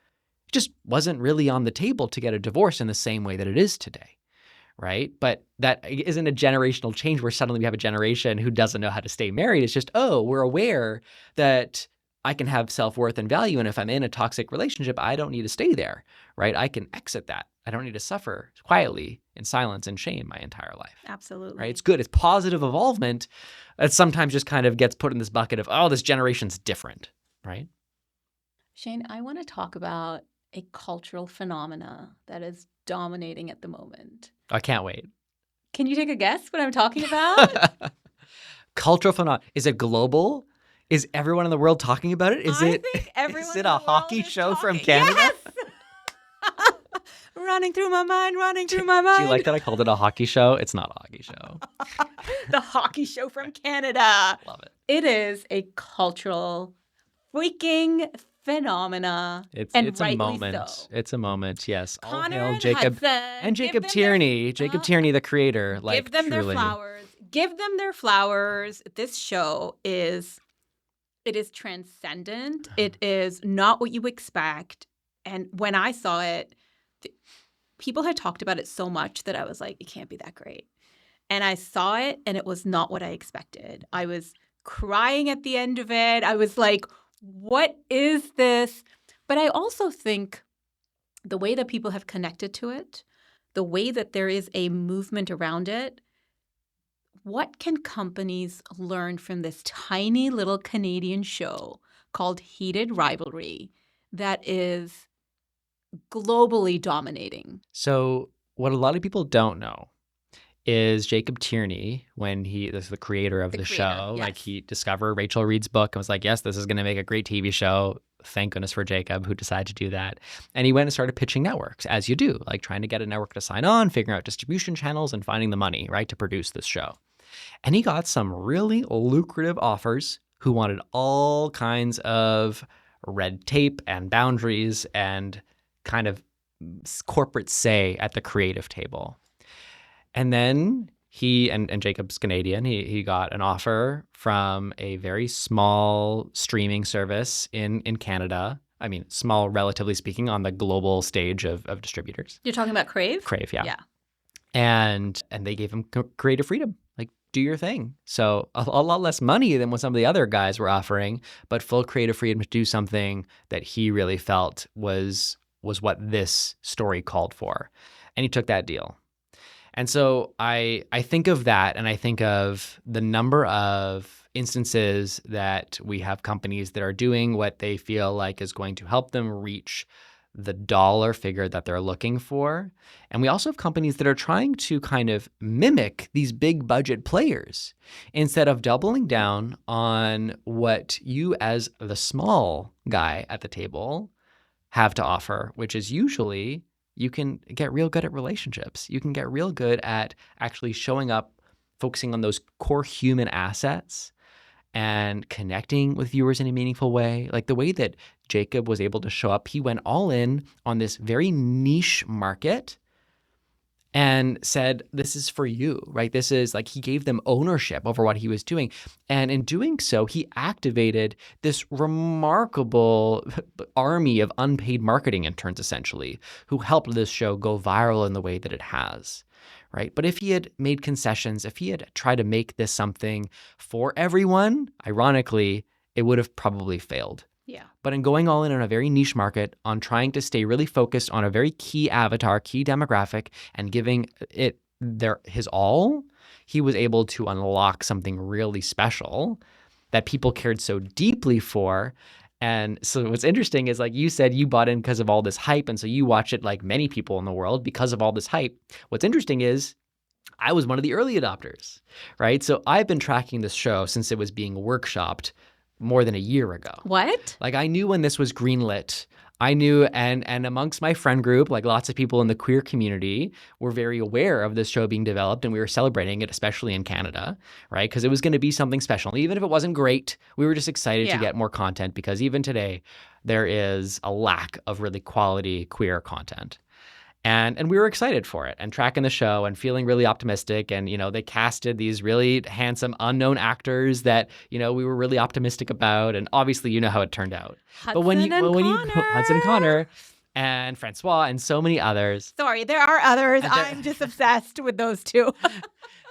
It just wasn't really on the table to get a divorce in the same way that it is today, right? But that isn't a generational change where suddenly we have a generation who doesn't know how to stay married. It's just, oh, we're aware that I can have self-worth and value, and if I'm in a toxic relationship, I don't need to stay there, right? I can exit that. I don't need to suffer quietly in silence and shame my entire life. Absolutely. Right? It's good. It's positive evolvement. It sometimes just kind of gets put in this bucket of, oh, this generation's different, right? Shane, I want to talk about a cultural phenomena that is dominating at the moment. I can't wait. Can you take a guess what I'm talking about? Cultural phenomenon. Is it global? Is everyone in the world talking about it? I think everyone is it in a the hockey world is show from talking. Canada? Yes! Running through my mind. Do you like that I called it a hockey show? It's not a hockey show. The hockey show from Canada. Love it. It is a cultural freaking phenomena. It's and a moment. So. It's a moment, yes. All Connor hail and Jacob Hudson, and Jacob Tierney. Jacob Tierney, the creator. Like, give them truly. their flowers. Give them their flowers. This show is transcendent. It is not what you expect. And when I saw it, people had talked about it so much that I was like, it can't be that great. And I saw it, and it was not what I expected. I was crying at the end of it. I was like, what is this? But I also think the way that people have connected to it, the way that there is a movement around it, what can companies learn from this tiny little Canadian show called Heated Rivalry that is globally dominating? So what a lot of people don't know is Jacob Tierney, when this is the creator of the show, yes. like he discovered Rachel Reed's book and was like, yes, this is going to make a great TV show. Thank goodness for Jacob, who decided to do that. And he went and started pitching networks, as you do, like trying to get a network to sign on, figuring out distribution channels, and finding the money, right, to produce this show. And he got some really lucrative offers who wanted all kinds of red tape and boundaries and kind of corporate say at the creative table. And then he, and Jacob's Canadian, he got an offer from a very small streaming service in Canada. I mean, small, relatively speaking, on the global stage of distributors. You're talking about Crave? Crave, yeah. Yeah. And they gave him creative freedom. Like, do your thing. So a lot less money than what some of the other guys were offering, but full creative freedom to do something that he really felt was what this story called for. And he took that deal. And so I think of that, and I think of the number of instances that we have companies that are doing what they feel like is going to help them reach the dollar figure that they're looking for. And we also have companies that are trying to kind of mimic these big budget players instead of doubling down on what you as the small guy at the table have to offer, which is usually you can get real good at relationships. You can get real good at actually showing up, focusing on those core human assets and connecting with viewers in a meaningful way. Like the way that Jacob was able to show up, he went all in on this very niche market and said, this is for you, right? This is like, he gave them ownership over what he was doing. And in doing so, he activated this remarkable army of unpaid marketing interns, essentially, who helped this show go viral in the way that it has, right? But if he had made concessions, if he had tried to make this something for everyone, ironically, it would have probably failed. Yeah. But in going all in on a very niche market, on trying to stay really focused on a very key avatar, key demographic, and giving it his all, he was able to unlock something really special that people cared so deeply for. And so what's interesting is, like you said, you bought in because of all this hype. And so you watch it like many people in the world because of all this hype. What's interesting is I was one of the early adopters, right? So I've been tracking this show since it was being workshopped more than a year ago. What? Like, I knew when this was greenlit. I knew, and amongst my friend group, like lots of people in the queer community were very aware of this show being developed, and we were celebrating it, especially in Canada, right? Because it was going to be something special. Even if it wasn't great, we were just excited to get more content, because even today, there is a lack of really quality queer content. And we were excited for it and tracking the show and feeling really optimistic. And, they casted these really handsome unknown actors that, we were really optimistic about. And obviously, you know how it turned out. Hudson Hudson and Connor and Francois and so many others. Sorry, there are others. I'm just obsessed with those two.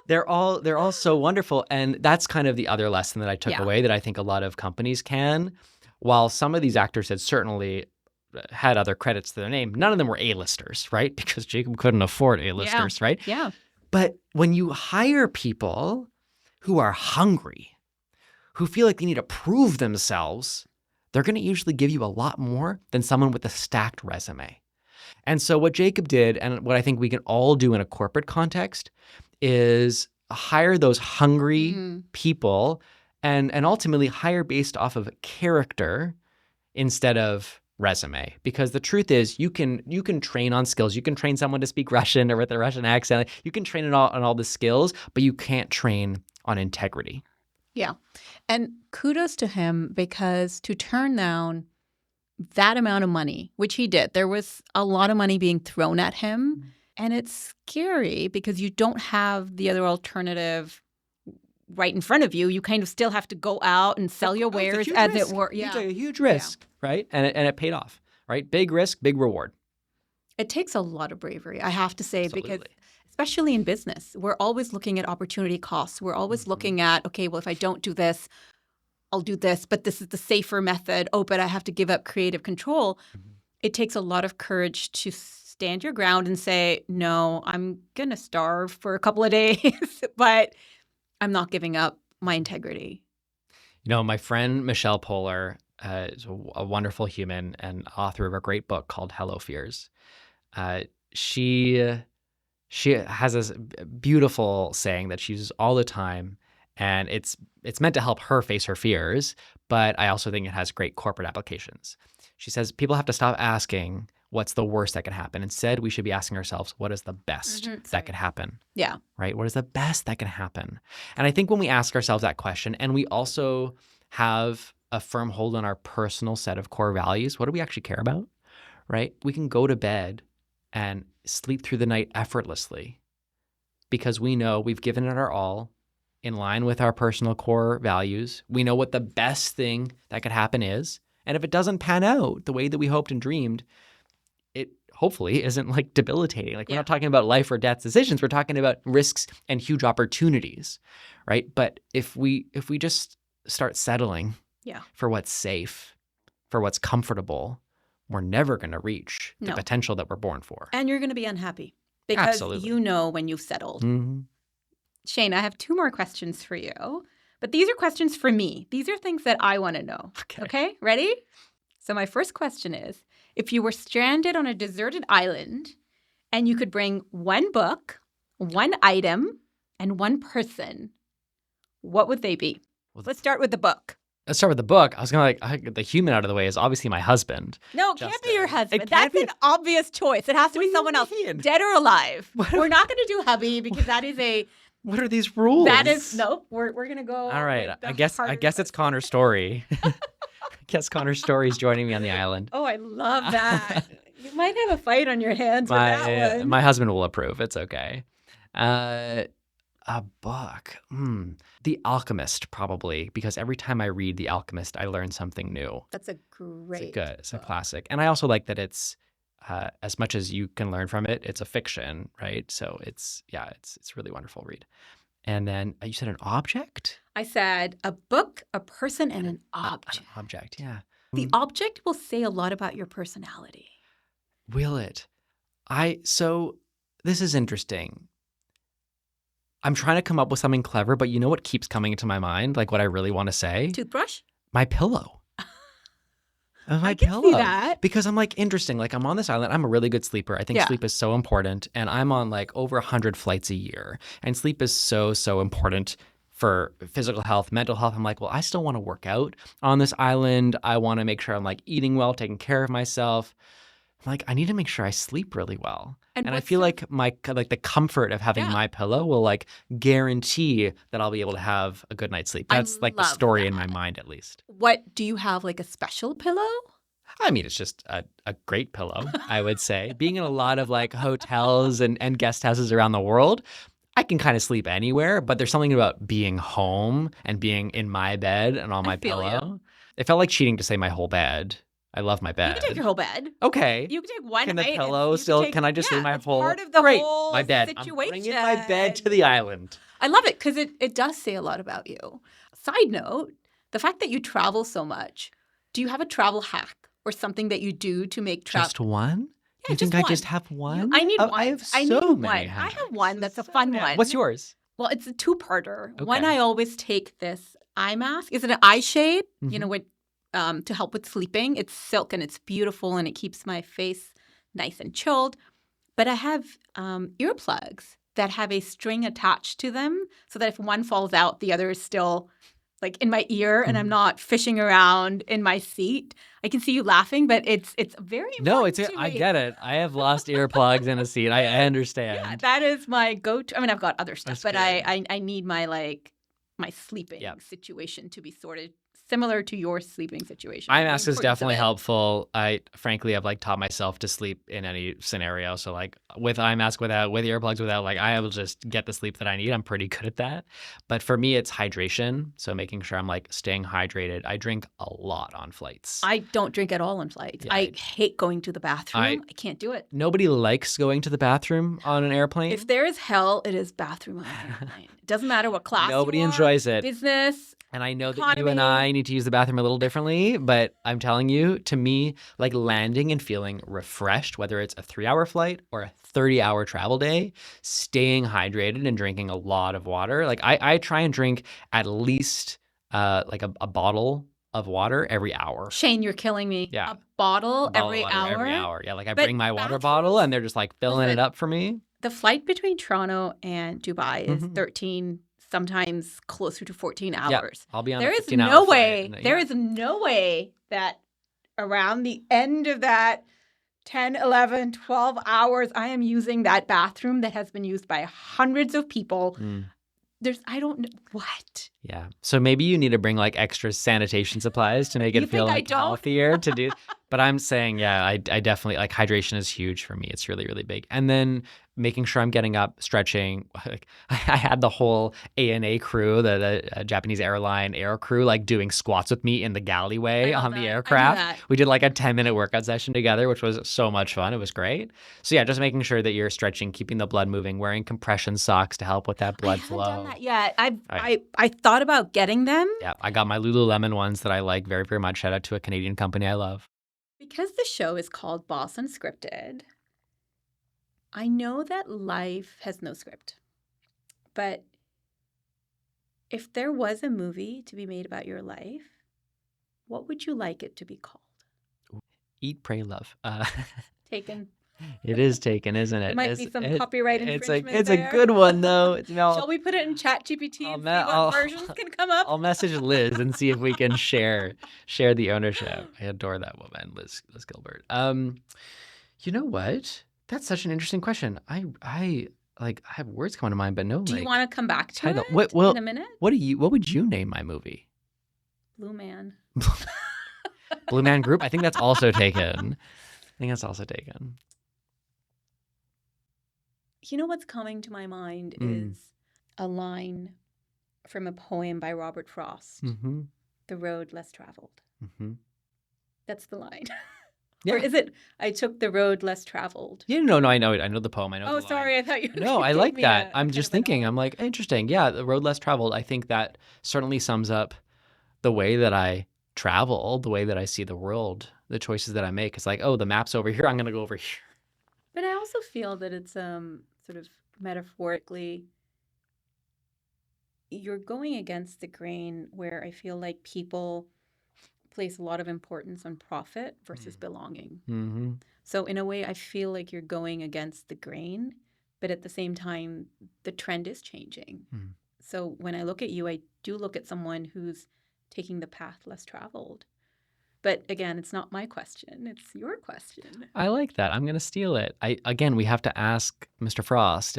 They're all so wonderful. And that's kind of the other lesson that I took away, that I think a lot of companies can. While some of these actors had certainly had other credits to their name, none of them were A-listers, right? Because Jacob couldn't afford A-listers, right? Yeah. But when you hire people who are hungry, who feel like they need to prove themselves, they're going to usually give you a lot more than someone with a stacked resume. And so what Jacob did, and what I think we can all do in a corporate context, is hire those hungry people and ultimately hire based off of character instead of resume. Because the truth is, you can train on skills. You can train someone to speak Russian or with a Russian accent. You can train on all the skills, but you can't train on integrity. Yeah. And kudos to him, because to turn down that amount of money, which he did, there was a lot of money being thrown at him. And it's scary because you don't have the other alternative right in front of you. You kind of still have to go out and sell your wares as it were. Yeah. You took a huge risk, right? And it paid off, right? Big risk, big reward. It takes a lot of bravery, I have to say, Absolutely. because especially in business, we're always looking at opportunity costs. We're always looking at, okay, well, if I don't do this, I'll do this, but this is the safer method. Oh, but I have to give up creative control. It takes a lot of courage to stand your ground and say, no, I'm going to starve for a couple of days, but I'm not giving up my integrity. My friend Michelle Poehler is a wonderful human and author of a great book called Hello Fears. She has this beautiful saying that she uses all the time, and it's meant to help her face her fears, but I also think it has great corporate applications. She says people have to stop asking what's the worst that could happen. Instead, we should be asking ourselves, what is the best that could happen? Yeah. Right? What is the best that can happen? And I think when we ask ourselves that question, and we also have a firm hold on our personal set of core values, what do we actually care about? Right? We can go to bed and sleep through the night effortlessly because we know we've given it our all in line with our personal core values. We know what the best thing that could happen is. And if it doesn't pan out the way that we hoped and dreamed, it hopefully isn't like debilitating. Like we're not talking about life or death decisions. We're talking about risks and huge opportunities, right? But if we just start settling for what's safe, for what's comfortable, we're never going to reach the potential that we're born for. And you're going to be unhappy because you know when you've settled. Mm-hmm. Shane, I have 2 more questions for you, but these are questions for me. These are things that I want to know. Okay? Ready? So my first question is, if you were stranded on a deserted island and you could bring 1 book, 1 item, and 1 person, what would they be? Let's start with the book. Let's start with the book. I was going to the human out of the way is obviously my husband. No, it can't be your husband. That's an obvious choice. It has to be someone else, dead or alive. We're not going to do hubby because that is a... What are these rules? That is... Nope. We're going to go... All right. I guess it's Connor's story. I guess Connor's story is joining me on the island. Oh, I love that. You might have a fight on your hands with that one. My husband will approve. It's okay. A book. The Alchemist, probably, because every time I read The Alchemist, I learn something new. That's a great It's a classic. And I also like that it's, as much as you can learn from it, it's a fiction, right? So it's a really wonderful read. And then you said an object? I said a book, a person, and an object. An object, yeah. The object will say a lot about your personality. Will it? So this is interesting. I'm trying to come up with something clever, but you know what keeps coming into my mind? Like what I really want to say? Toothbrush? My pillow. My I can pillow. see that. Because I'm like, interesting. Like I'm on this island. I'm a really good sleeper. I think Yeah. sleep is so important. And I'm on like over 100 flights a year. And sleep is so, so important for physical health, mental health. I'm like, well, I still want to work out on this island. I want to make sure I'm like eating well, taking care of myself. I'm like, I need to make sure I sleep really well. And I what's feel your- like the comfort of having Yeah. my pillow will like guarantee that I'll be able to have a good night's sleep. I That's like the love story in my that. mind, at least. What, do you have like a special pillow? I mean, it's just a great pillow, I would say. Being in a lot of like hotels and guest houses around the world, I can kind of sleep anywhere, but there's something about being home and being in my bed and on my feel you. pillow. It felt like cheating to say my whole bed. I love my You bed. can take your whole bed. Okay. You can take one Can the height. pillow You still? take- Can I just say yeah, my it's whole? part of the Great. whole My bed. situation. I'm bringing my bed to the island. I love it because it does say a lot about you. Side note, the fact that you travel so much, do you have a travel hack or something that you do to make travel? Just one? Yeah, You just think I one. just have one? I need Oh, one. I have I so need many one. I have hacks. one that's a fun one. What's yours? Well, it's a two-parter. One, Okay. I always take this eye mask. Is it an eye shade? You Mhm. know, with to help with sleeping. It's silk and it's beautiful and it keeps my face nice and chilled. But I have earplugs that have a string attached to them so that if one falls out, the other is still like in my ear and I'm Mhm. not fishing around in my seat. I can see you laughing, but it's very important. No, to I me. get it. I have lost earplugs in a seat. I understand. Yeah, that is my go-to. I mean, I've got other stuff, That's but I need my my sleeping Yep. situation to be sorted similar to your sleeping situation. Eye The mask is importance of definitely it. helpful. I frankly have like taught myself to sleep in any scenario. So like with eye mask without, with earplugs without, like I will just get the sleep that I need. I'm pretty good at that. But for me, it's hydration. So making sure I'm like staying hydrated. I drink a lot on flights. I don't drink at all on flights. Yeah, I hate going to the bathroom. I can't do it. Nobody likes going to the bathroom on an airplane. If there is hell, it is bathroom on an airplane. It doesn't matter what class Nobody you are, enjoys it. business. And I know that you and economy. I need to use the bathroom a little differently, but I'm telling you, to me, like landing and feeling refreshed, whether it's a 3-hour flight or a 30-hour travel day, staying hydrated and drinking a lot of water. Like I try and drink at least like a bottle of water every hour. Shane, you're killing me. Yeah. A bottle, A bottle every of water hour. Every hour. Yeah, like I But bring my water bathrooms- bottle and they're just like filling it Listen, up for me. The flight between Toronto and Dubai is Mhm. 13, sometimes closer to 14 Yeah, hours. I'll be on There a is 15-hour no flight way. and, There yeah. is no way that around the end of that 10, 11, 12 hours, I am using that bathroom that has been used by hundreds of people. Mm. I don't know. What? Yeah. So maybe you need to bring like extra sanitation supplies to make You it feel think I like don't? healthier to do. But I'm saying, yeah, I definitely like hydration is huge for me. It's really, really big. And then making sure I'm getting up, stretching. Like, I had the whole ANA crew, the Japanese airline air crew, like doing squats with me in the galleyway I love on that. the I do aircraft. that. We did like a 10-minute workout session together, which was so much fun. It was great. So yeah, just making sure that you're stretching, keeping the blood moving, wearing compression socks to help with that blood I haven't flow. done that yet. Right. I thought about getting them. Yeah, I got my Lululemon ones that I like very, very much. Shout out to a Canadian company I love. Because the show is called Boss Unscripted, I know that life has no script. But if there was a movie to be made about your life, what would you like it to be called? Eat, pray, love. Taken. It is taken, isn't it? There might be some copyright infringement It's a there. good one though. Shall we put it in ChatGPT I'll and see ma- what I'll- versions can come up? I'll message Liz and see if we can share the ownership. I adore that woman, Liz Gilbert. You know what? That's such an interesting question. I have words coming to mind, but no. Do you want to come back to title. it Well, in a minute? what would you name my movie? Blue Man. Blue Man Group? I think that's also taken. You know what's coming to my mind Mm. is a line from a poem by Robert Frost, Mm-hmm. The Road Less Traveled. Mm-hmm. That's the line. Yeah. Or is it, I took the road less traveled? Yeah, no, I know it. I know the poem. I know Oh, the line. sorry. I thought you No, I gave like me that. a I'm kind just of a thinking, nod. I'm like, interesting. Yeah, the road less traveled. I think that certainly sums up the way that I travel, the way that I see the world, the choices that I make. It's like, oh, the map's over here. I'm going to go over here. But I also feel that it's sort of metaphorically you're going against the grain where I feel like people place a lot of importance on profit versus belonging. Mm-hmm. So in a way, I feel like you're going against the grain, but at the same time, the trend is changing. Mm. So when I look at you, I do look at someone who's taking the path less traveled. But again, it's not my question. It's your question. I like that. I'm going to steal it. We have to ask Mr. Frost.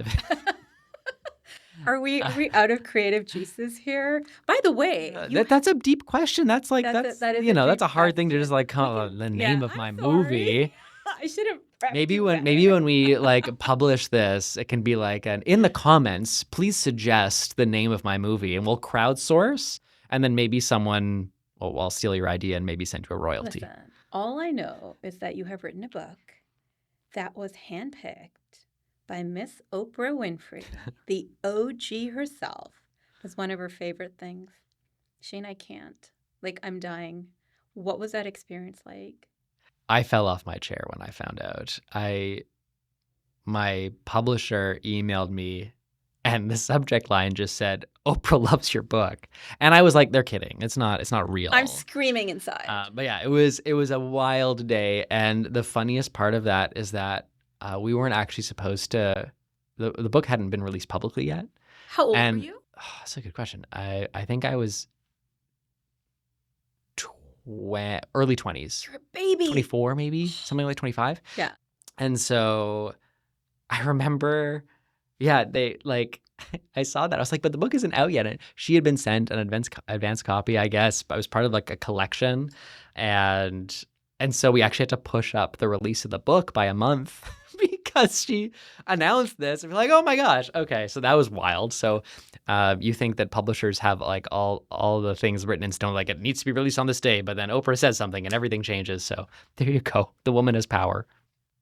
Are we out of creative juices here? By the way, That's a deep question. That's like, that is a that's a deep hard thing to just like, the name of my movie. I should have prepped Maybe you when better. we like publish this, it can be like in the comments, please suggest the name of my movie, and we'll crowdsource, and then maybe someone will steal your idea and maybe send you a royalty. Listen, all I know is that you have written a book that was handpicked by Miss Oprah Winfrey, the OG herself. Was one of her favorite things. Shane, I can't. Like, I'm dying. What was that experience like? I fell off my chair when I found out. My publisher emailed me, and the subject line just said, "Oprah loves your book," and I was like, "They're kidding. It's not real." I'm screaming inside. But yeah, it was a wild day, and the funniest part of that is that we weren't actually supposed to. The book hadn't been released publicly yet. How old were you? That's a good question. I think I was early 20s. You're a baby. 24 maybe, something like 25. Yeah. And so I remember, they like, I saw that. I was like, but the book isn't out yet. And she had been sent an advance copy, I guess, but it was part of like a collection. And so we actually had to push up the release of the book by a month because she announced this. And we're like, oh my gosh. Okay. So that was wild. So you think that publishers have like all the things written in stone, like it needs to be released on this day, but then Oprah says something and everything changes. So there you go. The woman has power.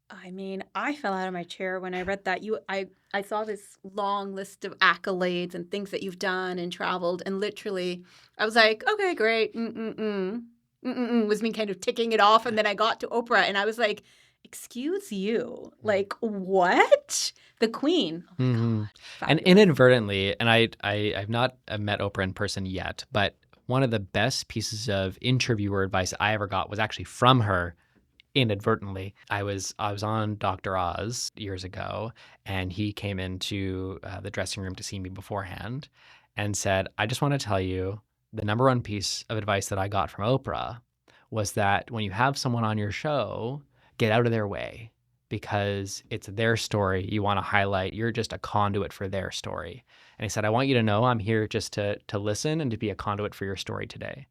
I mean, I fell out of my chair when I read that. I saw this long list of accolades and things that you've done and traveled, and literally, I was like, okay, great, was me kind of ticking it off, and then I got to Oprah, and I was like, excuse you, like what? The Queen. Oh my Mm-hmm. God. And Fabulous. inadvertently, and I've not met Oprah in person yet, but one of the best pieces of interviewer advice I ever got was actually from her. Inadvertently, I was on Dr. Oz years ago, and he came into the dressing room to see me beforehand and said, I just want to tell you the number one piece of advice that I got from Oprah was that when you have someone on your show, get out of their way because it's their story you want to highlight. You're just a conduit for their story. And he said, I want you to know I'm here just to listen and to be a conduit for your story today.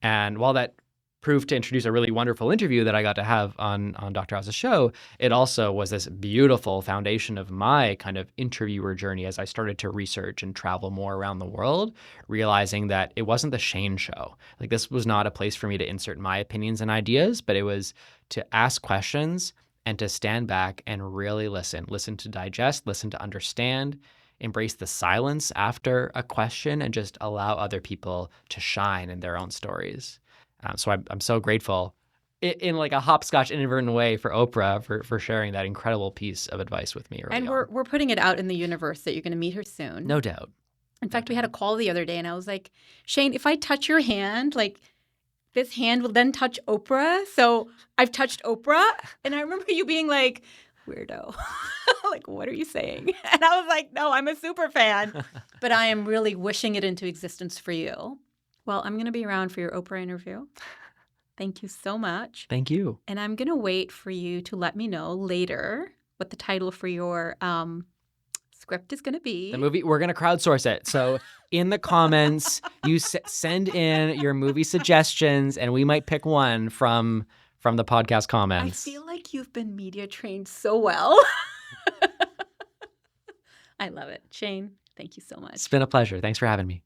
And while that proved to introduce a really wonderful interview that I got to have on Dr. Oz's show, it also was this beautiful foundation of my kind of interviewer journey as I started to research and travel more around the world, realizing that it wasn't the Shane show. Like this was not a place for me to insert my opinions and ideas, but it was to ask questions and to stand back and really listen to digest, listen to understand, embrace the silence after a question, and just allow other people to shine in their own stories. So I'm so grateful in like a hopscotch inadvertent way for Oprah for sharing that incredible piece of advice with me early And on. we're putting it out in the universe that you're going to meet her soon. No doubt. In fact, we had a call the other day, and I was like, Shane, if I touch your hand, like this hand will then touch Oprah. So I've touched Oprah. And I remember you being like, weirdo. Like, what are you saying? And I was like, no, I'm a super fan. But I am really wishing it into existence for you. Well, I'm going to be around for your Oprah interview. Thank you so much. Thank you. And I'm going to wait for you to let me know later what the title for your script is going to be. The movie, we're going to crowdsource it. So in the comments, you send in your movie suggestions, and we might pick one from the podcast comments. I feel like you've been media trained so well. I love it. Shane, thank you so much. It's been a pleasure. Thanks for having me.